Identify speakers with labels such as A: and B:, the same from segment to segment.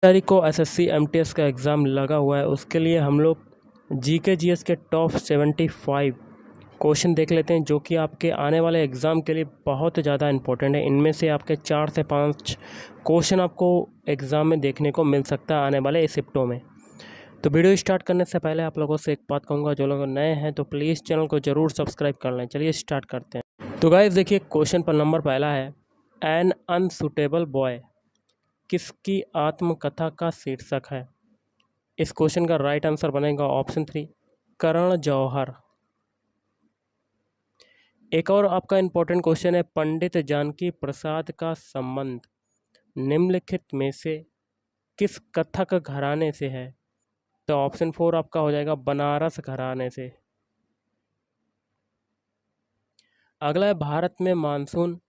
A: तारीख को SSC MTS का एग्ज़ाम लगा हुआ है, उसके लिए हम लोग जीके जीएस के टॉप 75 क्वेश्चन देख लेते हैं, जो कि आपके आने वाले एग्ज़ाम के लिए बहुत ज़्यादा इंपॉर्टेंट है। इनमें से आपके 4 से 5 क्वेश्चन आपको एग्ज़ाम में देखने को मिल सकता है आने वाले इस शिफ्टों में। तो वीडियो स्टार्ट करने से पहले आप लोगों से एक बात कहूँगा, जो लोग नए हैं तो प्लीज़ चैनल को ज़रूर सब्सक्राइब कर लें। चलिए स्टार्ट करते हैं। तो गाइस देखिए, क्वेश्चन पर नंबर पहला है, एन अनसुटेबल बॉय किसकी आत्मकथा का शीर्षक है? इस क्वेश्चन का राइट आंसर बनेगा ऑप्शन 3, करण जौहर। एक और आपका इंपॉर्टेंट क्वेश्चन है, पंडित जानकी प्रसाद का संबंध निम्नलिखित में से किस कथक घराने से है? तो ऑप्शन 4 आपका हो जाएगा बनारस घराने से। अगला है, भारत में मानसून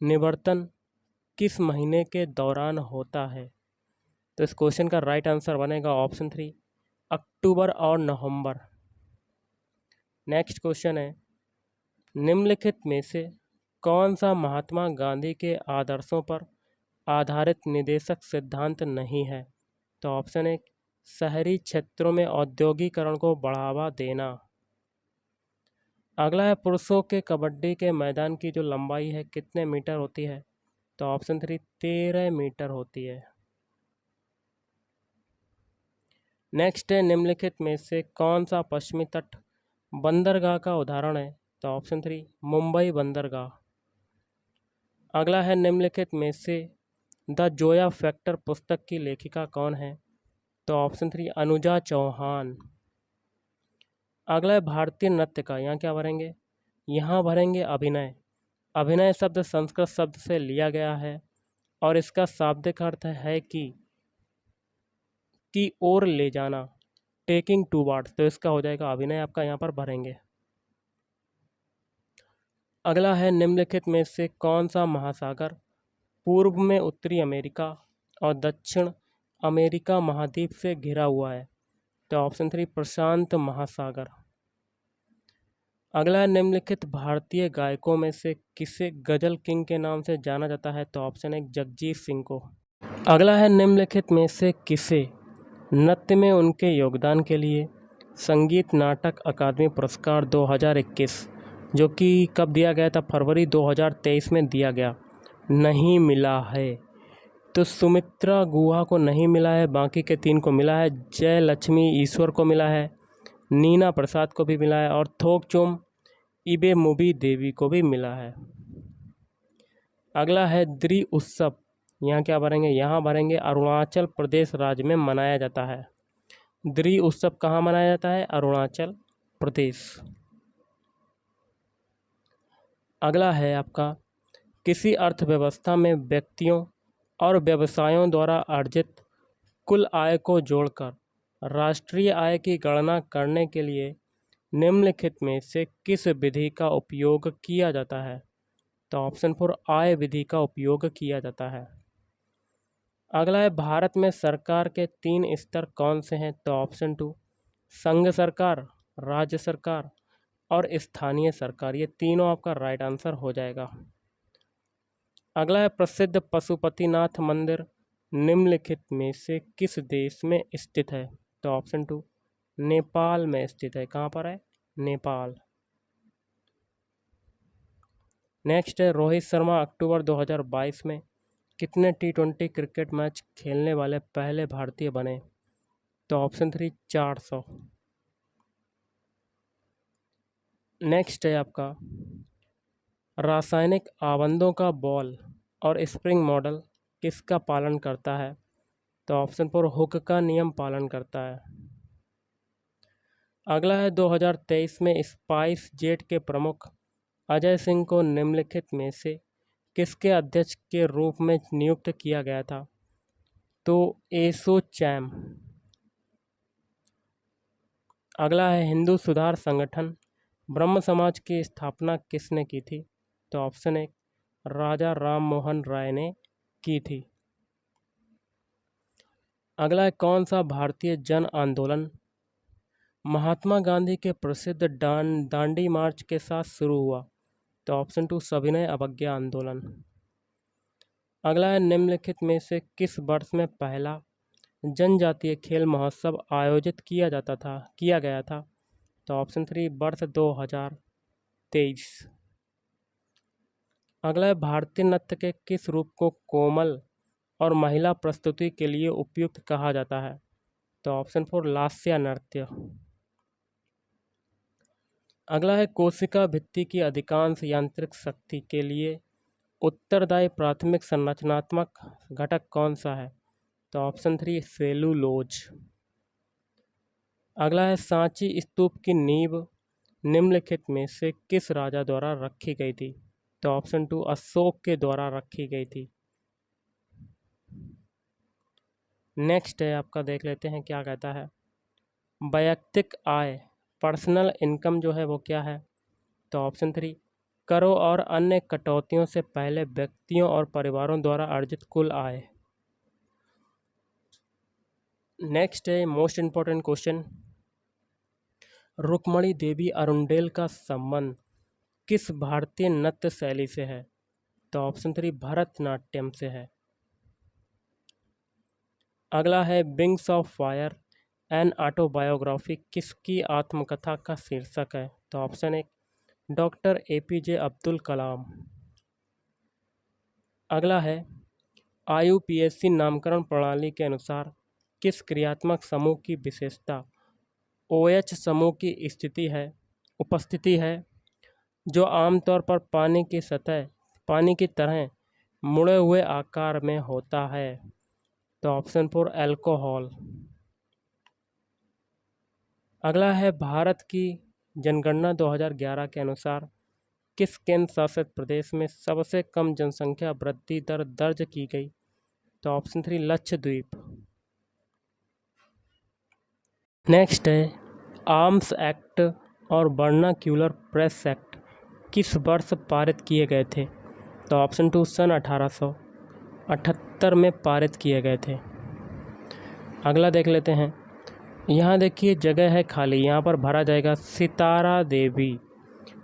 A: निवर्तन किस महीने के दौरान होता है? तो इस क्वेश्चन का राइट आंसर बनेगा ऑप्शन 3, अक्टूबर और नवंबर। नेक्स्ट क्वेश्चन है, निम्नलिखित में से कौन सा महात्मा गांधी के आदर्शों पर आधारित निदेशक सिद्धांत नहीं है? तो ऑप्शन 1, शहरी क्षेत्रों में औद्योगिकरण को बढ़ावा देना। अगला है, पुरुषों के कबड्डी के मैदान की जो लंबाई है कितने मीटर होती है? तो ऑप्शन 3, 13 मीटर होती है। नेक्स्ट है, निम्नलिखित में से कौन सा पश्चिमी तट बंदरगाह का उदाहरण है? तो ऑप्शन 3, मुंबई बंदरगाह। अगला है, निम्नलिखित में से द जोया फैक्टर पुस्तक की लेखिका कौन है? तो ऑप्शन 3, अनुजा चौहान। अगला है, भारतीय नृत्य का, यहाँ क्या भरेंगे? यहाँ भरेंगे अभिनय। अभिनय शब्द संस्कृत शब्द से लिया गया है और इसका शाब्दिक अर्थ है कि ओर ले जाना, टेकिंग टूवर्ड्स। तो इसका हो जाएगा अभिनय, आपका यहाँ पर भरेंगे। अगला है, निम्नलिखित में से कौन सा महासागर पूर्व में उत्तरी अमेरिका और दक्षिण अमेरिका महाद्वीप से घिरा हुआ है? तो ऑप्शन 3, प्रशांत महासागर। अगला है, निम्नलिखित भारतीय गायकों में से किसे गजल किंग के नाम से जाना जाता है? तो ऑप्शन 1, जगजीत सिंह को। अगला है, निम्नलिखित में से किसे नृत्य में उनके योगदान के लिए संगीत नाटक अकादमी पुरस्कार 2021, जो कि कब दिया गया था? फरवरी 2023 में दिया गया, नहीं मिला है? तो सुमित्रा गुहा को नहीं मिला है, बाकी के 3 को मिला है। जय लक्ष्मी ईश्वर को मिला है, नीना प्रसाद को भी मिला है और थोकचोम इबे मुबी देवी को भी मिला है। अगला है, द्रि उत्सव, यहाँ क्या भरेंगे? यहाँ भरेंगे अरुणाचल प्रदेश राज्य में मनाया जाता है। द्रि उत्सव कहाँ मनाया जाता है? अरुणाचल प्रदेश। अगला है आपका, किसी अर्थव्यवस्था में व्यक्तियों और व्यवसायों द्वारा अर्जित कुल आय को जोड़कर राष्ट्रीय आय की गणना करने के लिए निम्नलिखित में से किस विधि का उपयोग किया जाता है? तो ऑप्शन 4, आय विधि का उपयोग किया जाता है। अगला है, भारत में सरकार के 3 स्तर कौन से हैं? तो ऑप्शन 2, संघ सरकार, राज्य सरकार और स्थानीय सरकार। ये तीनों आपका राइट आंसर हो जाएगा। अगला है, प्रसिद्ध पशुपतिनाथ मंदिर निम्नलिखित में से किस देश में स्थित है? तो ऑप्शन 2, नेपाल में स्थित है। कहाँ पर है? नेपाल। नेक्स्ट है, रोहित शर्मा अक्टूबर 2022 में कितने T20 क्रिकेट मैच खेलने वाले पहले भारतीय बने? तो ऑप्शन 3, 400। नेक्स्ट है आपका, रासायनिक आबंधों का बॉल और स्प्रिंग मॉडल किसका पालन करता है? तो ऑप्शन 4, हुक का नियम पालन करता है। अगला है, 2023 में स्पाइस जेट के प्रमुख अजय सिंह को निम्नलिखित में से किसके अध्यक्ष के रूप में नियुक्त किया गया था? तो एसोचैम। अगला है, हिंदू सुधार संगठन ब्रह्म समाज की स्थापना किसने की थी? तो ऑप्शन 1, राजा राम मोहन राय ने की थी। अगला है, कौन सा भारतीय जन आंदोलन महात्मा गांधी के प्रसिद्ध दांडी मार्च के साथ शुरू हुआ? तो ऑप्शन 2, सविनय अवज्ञा आंदोलन। अगला है, निम्नलिखित में से किस वर्ष में पहला जनजातीय खेल महोत्सव आयोजित किया गया था? तो ऑप्शन 3 वर्ष 2023। अगला है, भारतीय नृत्य के किस रूप को कोमल और महिला प्रस्तुति के लिए उपयुक्त कहा जाता है? तो ऑप्शन 4 लास्य नृत्य। अगला है, कोशिका भित्ति की अधिकांश यांत्रिक शक्ति के लिए उत्तरदायी प्राथमिक संरचनात्मक घटक कौन सा है? तो ऑप्शन 3 सेलुलोज। अगला है, सांची स्तूप की नींव निम्नलिखित में से किस राजा द्वारा रखी गई थी? तो ऑप्शन 2 अशोक के द्वारा रखी गई थी। नेक्स्ट है आपका, देख लेते हैं क्या कहता है। वैयक्तिक आय पर्सनल इनकम जो है वो क्या है? तो ऑप्शन 3 करों और अन्य कटौतियों से पहले व्यक्तियों और परिवारों द्वारा अर्जित कुल आय। नेक्स्ट है मोस्ट इम्पोर्टेंट क्वेश्चन, रुक्मणी देवी अरुंडेल का संबंध किस भारतीय नृत्य शैली से है? तो ऑप्शन 3 भरतनाट्यम से है। अगला है, wings of fire an autobiography किसकी आत्मकथा का शीर्षक है? तो option 1 doctor APJ Abdul Kalam. अगला है, IUPAC नामकरण प्रणाली के अनुसार किस क्रियात्मक समूह की विशेषता OH समूह की उपस्थिति है, जो आमतौर पर पानी की तरह मुड़े हुए आकार में होता है? तो ऑप्शन 4 अल्कोहल। अगला है, भारत की जनगणना 2011 के अनुसार किस केंद्र शासित प्रदेश में सबसे कम जनसंख्या वृद्धि दर दर्ज की गई? तो ऑप्शन 3 लक्षद्वीप। नेक्स्ट है, आर्म्स एक्ट और वर्नाक्यूलर प्रेस एक्ट किस वर्ष पारित किए गए थे? तो ऑप्शन 2 सन 1878 में पारित किए गए थे। अगला देख लेते हैं, यहाँ देखिए जगह है खाली, यहाँ पर भरा जाएगा सितारा देवी।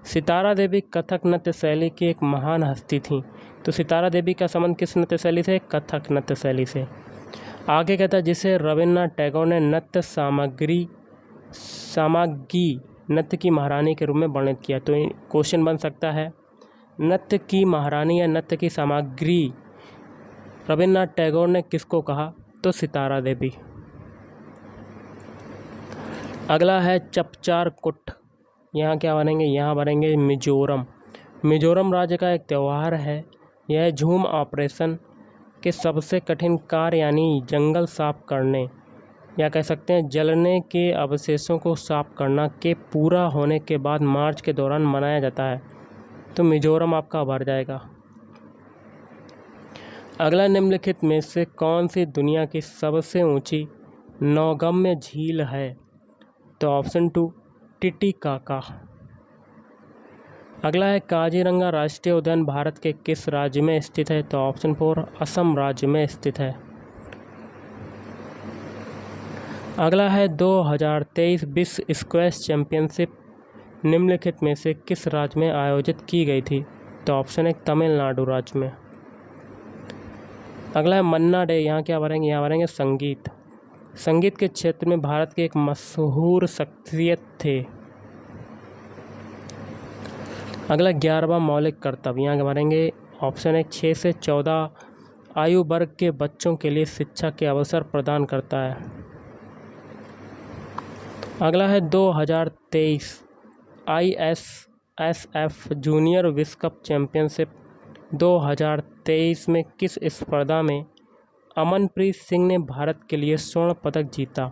A: सितारा देवी कथक नृत्य शैली की एक महान हस्ती थी। तो सितारा देवी का संबंध किस नृत्य शैली से? कथक नृत्य शैली से। आगे कहता है, जिसे रविन्द्रनाथ टैगोर ने नृत्य सामग्री नृत्य की महारानी के रूप में वर्णित किया। तो क्वेश्चन बन सकता है, नृत्य की महारानी या नृत्य की सामग्री रविन्द्रनाथ टैगोर ने किसको कहा? तो सितारा देवी। अगला है, चपचार कुट, यहाँ क्या बनेंगे? यहाँ बनेंगे मिजोरम। मिजोरम राज्य का एक त्यौहार है। यह झूम ऑपरेशन के सबसे कठिन कार्य यानी जंगल साफ करने या कह सकते हैं जलने के अवशेषों को साफ करना के पूरा होने के बाद मार्च के दौरान मनाया जाता है। तो मिजोरम आपका भर जाएगा। अगला, निम्नलिखित में से कौन सी दुनिया की सबसे ऊंची नौगम्य झील है? तो ऑप्शन 2 टिटिकाका। अगला है, काजीरंगा राष्ट्रीय उद्यान भारत के किस राज्य में स्थित है? तो ऑप्शन 4 असम राज्य में स्थित है। अगला है, 2023 विश्व स्क्वैश चैंपियनशिप निम्नलिखित में से किस राज्य में आयोजित की गई थी? तो ऑप्शन 1 तमिलनाडु राज्य में। अगला है, मन्ना डे, यहाँ क्या भरेंगे? यहाँ भरेंगे संगीत। संगीत के क्षेत्र में भारत के एक मशहूर शख्सियत थे। अगला, 11वां मौलिक कर्तव्य, यहाँ भरेंगे ऑप्शन 1 6 से 14 आयु वर्ग के बच्चों के लिए शिक्षा के अवसर प्रदान करता है। अगला है, 2023 ISSF जूनियर विश्व कप चैंपियनशिप 2023 में किस स्पर्धा में अमनप्रीत सिंह ने भारत के लिए स्वर्ण पदक जीता?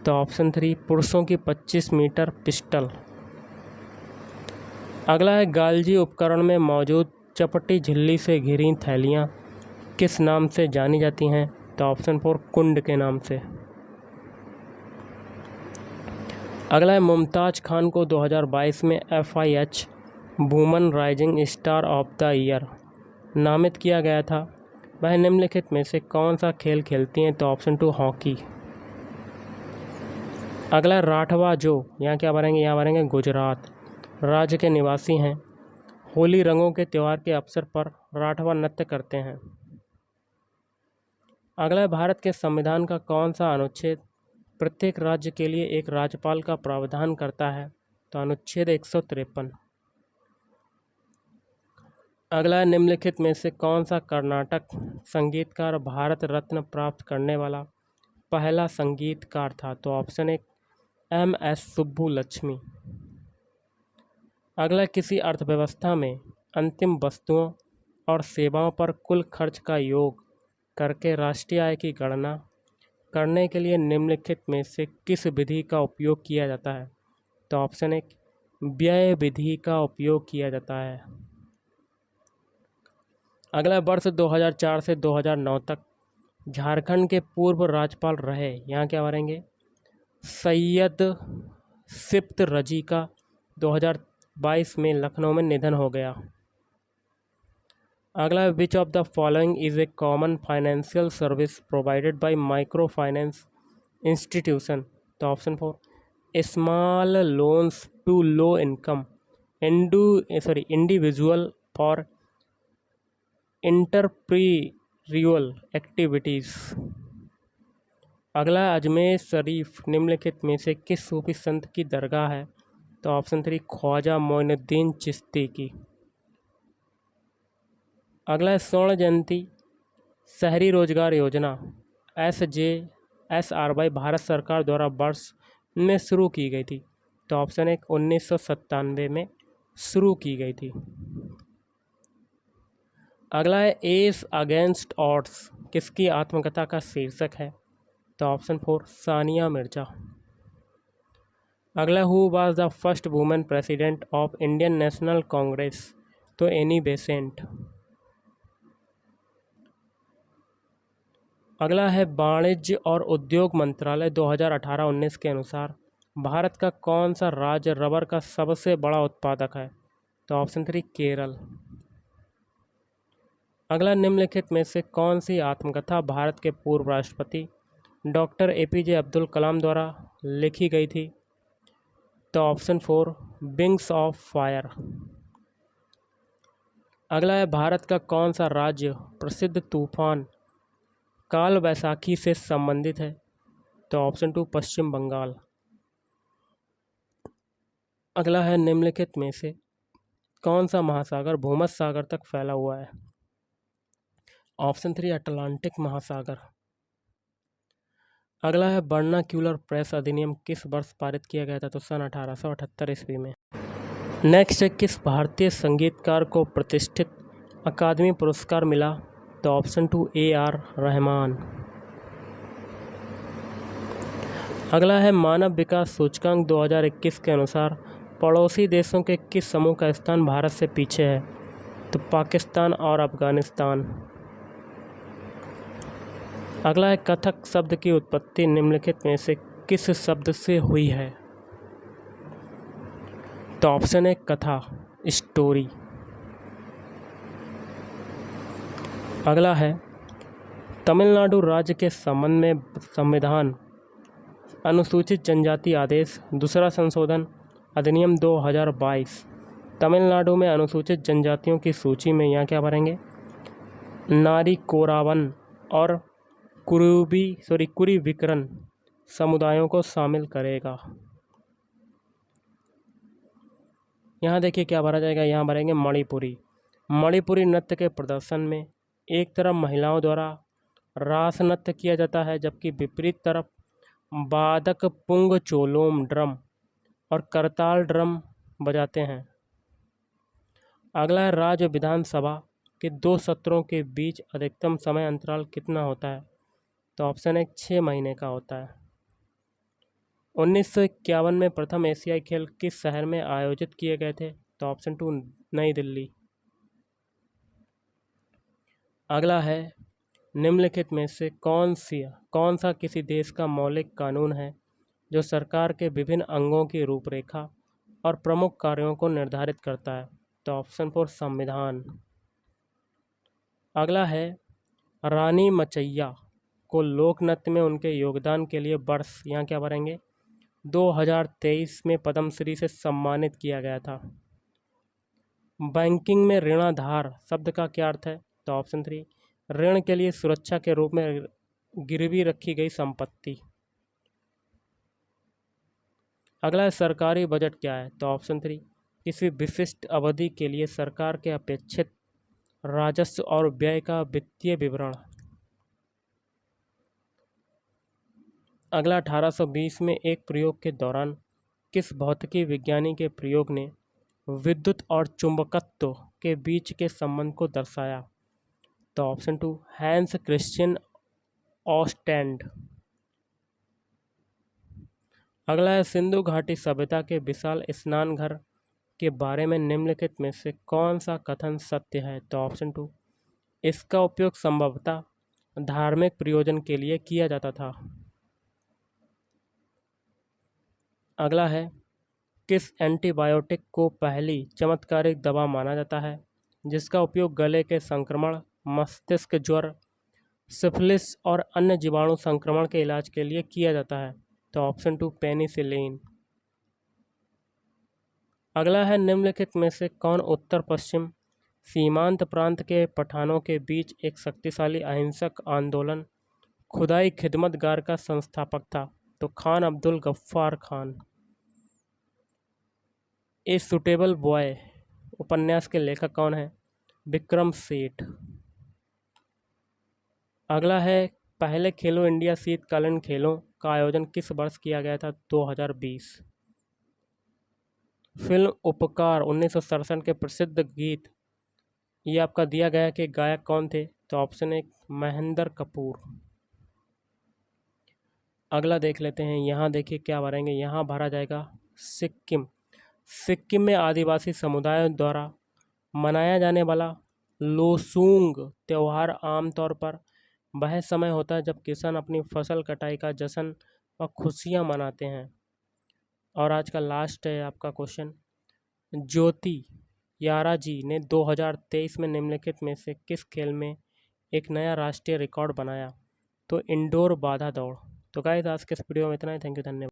A: तो ऑप्शन 3 पुरुषों की 25 मीटर पिस्टल। अगला है, गालजी उपकरण में मौजूद चपटी झिल्ली से घिरी थैलियाँ किस नाम से जानी जाती हैं? तो ऑप्शन 4 कुंड के नाम से। अगला है, मुमताज़ खान को 2022 में FIH woman rising star of the year नामित किया गया था। वह निम्नलिखित में से कौन सा खेल खेलती हैं? तो ऑप्शन 2 हॉकी। अगला, राठवा जो, यहाँ क्या भरेंगे? यहाँ भरेंगे गुजरात राज्य के निवासी हैं। होली रंगों के त्यौहार के अवसर पर राठवा नृत्य करते हैं। अगला है, भारत के संविधान का कौन सा अनुच्छेद प्रत्येक राज्य के लिए एक राज्यपाल का प्रावधान करता है? तो अनुच्छेद 153। अगला है, निम्नलिखित में से कौन सा कर्नाटक संगीतकार भारत रत्न प्राप्त करने वाला पहला संगीतकार था? तो ऑप्शन एक MS सुब्बुलक्ष्मी। अगला, किसी अर्थव्यवस्था में अंतिम वस्तुओं और सेवाओं पर कुल खर्च का योग करके राष्ट्रीय आय की गणना करने के लिए निम्नलिखित में से किस विधि का उपयोग किया जाता है? तो ऑप्शन एक व्यय विधि का उपयोग किया जाता है। अगला, वर्ष 2004 से 2009 तक झारखंड के पूर्व राज्यपाल रहे, यहाँ क्या भरेंगे, सैयद सिब्त रजी का 2022 में लखनऊ में निधन हो गया। अगला, which of the following is a common financial service provided by micro finance institution? तो option 4 small loans to low income individual for entrepreneurial activities. अगला, अजमेर शरीफ निम्नलिखित में से किस सूफी संत की दरगाह है? तो ऑप्शन 3 ख्वाजा मोइनुद्दीन चिश्ती की। अगला, स्वर्ण जयंती शहरी रोजगार योजना SJSRY भारत सरकार द्वारा वर्ष में शुरू की गई थी? तो ऑप्शन एक 1997 में शुरू की गई थी। अगला है, एस अगेंस्ट ऑड्स किसकी आत्मकथा का शीर्षक है? तो ऑप्शन 4 सानिया मिर्जा। अगला, who was the first women president of Indian national Congress? तो एनी बेसेंट। अगला है, वाणिज्य और उद्योग मंत्रालय 2018-19 के अनुसार भारत का कौन सा राज्य रबर का सबसे बड़ा उत्पादक है? तो ऑप्शन 3 केरल। अगला, निम्नलिखित में से कौन सी आत्मकथा भारत के पूर्व राष्ट्रपति डॉक्टर APJ अब्दुल कलाम द्वारा लिखी गई थी? तो ऑप्शन 4 विंग्स ऑफ फायर। अगला है, भारत का कौन सा राज्य प्रसिद्ध तूफान काल वैसाखी से संबंधित है? तो ऑप्शन 2 पश्चिम बंगाल। अगला है, निम्नलिखित में से कौन सा महासागर भूमध्य सागर तक फैला हुआ है? ऑप्शन 3 अटलांटिक महासागर। अगला है, वर्नाक्यूलर प्रेस अधिनियम किस वर्ष पारित किया गया था? तो सन 1878 ईस्वी में। नेक्स्ट है, किस भारतीय संगीतकार को प्रतिष्ठित अकादमी पुरस्कार मिला? तो ऑप्शन 2 AR रहमान। अगला है, मानव विकास सूचकांक 2021 के अनुसार पड़ोसी देशों के किस समूह का स्थान भारत से पीछे है? तो पाकिस्तान और अफगानिस्तान। अगला है, कथक शब्द की उत्पत्ति निम्नलिखित में से किस शब्द से हुई है? तो ऑप्शन है कथा, स्टोरी। अगला है, तमिलनाडु राज्य के संबंध में संविधान अनुसूचित जनजाति आदेश दूसरा संशोधन अधिनियम 2022 तमिलनाडु में अनुसूचित जनजातियों की सूची में यहाँ क्या भरेंगे, नारी कोरावन और कुरीविकरन समुदायों को शामिल करेगा। यहाँ देखिए क्या भरा जाएगा, यहाँ भरेंगे मणिपुरी। मणिपुरी नृत्य के प्रदर्शन में एक तरफ महिलाओं द्वारा रास नृत्य किया जाता है, जबकि विपरीत तरफ वादक पुंग चोलोम ड्रम और करताल ड्रम बजाते हैं। अगला है, राज्य विधानसभा के 2 सत्रों के बीच अधिकतम समय अंतराल कितना होता है? तो ऑप्शन 1 6 महीने का होता है। 1951 में प्रथम एशियाई खेल किस शहर में आयोजित किए गए थे? तो ऑप्शन 2 नई दिल्ली। अगला है, निम्नलिखित में से कौन सा किसी देश का मौलिक कानून है जो सरकार के विभिन्न अंगों की रूपरेखा और प्रमुख कार्यों को निर्धारित करता है? तो ऑप्शन 4 संविधान। अगला है, रानी मचैया को लोक नृत्य में उनके योगदान के लिए वर्ष यहाँ क्या भरेंगे 2023 में पद्मश्री से सम्मानित किया गया था। बैंकिंग में ऋणाधार शब्द का क्या अर्थ है? तो ऑप्शन 3 ऋण के लिए सुरक्षा के रूप में गिरवी रखी गई संपत्ति। अगला है सरकारी बजट क्या है? तो ऑप्शन 3, किसी विशिष्ट अवधि के लिए सरकार के अपेक्षित राजस्व और व्यय का वित्तीय विवरण। अगला 1820 में एक प्रयोग के दौरान किस भौतिकी विज्ञानी के प्रयोग ने विद्युत और चुंबकत्व के बीच के संबंध को दर्शाया? तो ऑप्शन 2, हैंस क्रिश्चियन ऑस्टेंड। अगला है सिंधु घाटी सभ्यता के विशाल स्नान घर के बारे में निम्नलिखित में से कौन सा कथन सत्य है? तो ऑप्शन 2, इसका उपयोग संभवतः धार्मिक प्रयोजन के लिए किया जाता था। अगला है किस एंटीबायोटिक को पहली चमत्कारिक दवा माना जाता है जिसका उपयोग गले के संक्रमण, मस्तिष्क ज्वर, सिफिलिस और अन्य जीवाणु संक्रमण के इलाज के लिए किया जाता है? तो ऑप्शन 2, पेनिसिलिन। अगला है निम्नलिखित में से कौन उत्तर पश्चिम सीमांत प्रांत के पठानों के बीच एक शक्तिशाली अहिंसक आंदोलन खुदाई खिदमतगार का संस्थापक था? तो Khan Abdul Ghaffar Khan. A suitable boy उपन्यास के लेखक कौन है? विक्रम सेठ। अगला है पहले खेलो इंडिया शीतकालीन खेलों का आयोजन किस वर्ष किया गया था? 2020। फिल्म उपकार 1967 के प्रसिद्ध गीत ये आपका दिया गया कि गायक कौन थे? तो ऑप्शन 1, महेंद्र कपूर। अगला देख लेते हैं, यहाँ देखिए क्या भरेंगे। यहाँ भरा जाएगा सिक्किम। सिक्किम में आदिवासी समुदायों द्वारा मनाया जाने वाला लोसूंग त्यौहार आमतौर पर वह समय होता है जब किसान अपनी फसल कटाई का जश्न और खुशियाँ मनाते हैं। और आज का लास्ट है आपका क्वेश्चन, ज्योति यारा जी ने 2023 में निम्नलिखित में से किस खेल में एक नया राष्ट्रीय रिकॉर्ड बनाया? तो इंडोर बाधा दौड़। तो गाइस आज के इस वीडियो में इतना ही। थैंक यू, धन्यवाद।